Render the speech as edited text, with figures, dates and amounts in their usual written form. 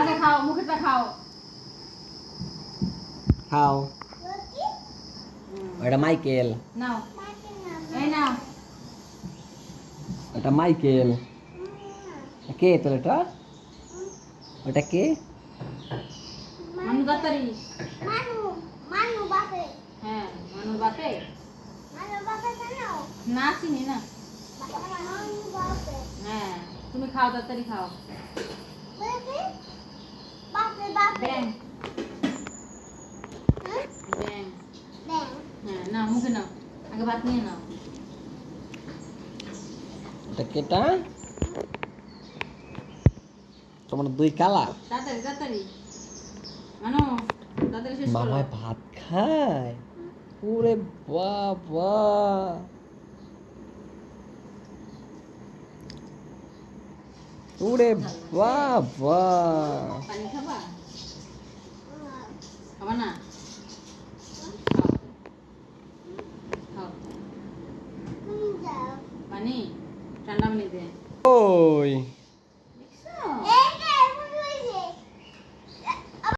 আগে খাও, মুখেটা খাও। খাও। এটা মাইকেল। নাও, এই নাও। এটা মাইকেল। কে তোর এটা? ওটা কে? মানু দাতারি। মানু মানু বাপে হ্যাঁ, মানুর বাপে। মানু বাপে জানো না চিনি না। মানু বাপে হ্যাঁ, তুমি খাও, তাড়াতাড়ি খাও। বাপে বাপে বাপে ব্যাং হ্যাঁ ব্যাং। ব্যাং হ্যাঁ, নাও মুখে নাও, আগে ভাত নিয়ে নাও। এটা কেটা? তোমার দুই কালা। তাড়াতাড়ি তাড়াতাড়ি মানু, তাড়াতাড়ি শেষ করো। মামায় ভাত খায়। ওরে বাবা, ওরে বাবা। পানি খাবা? খাবা না? খাও, খাও। তুমি যাও পানি, ঠান্ডা পানি দে। ওই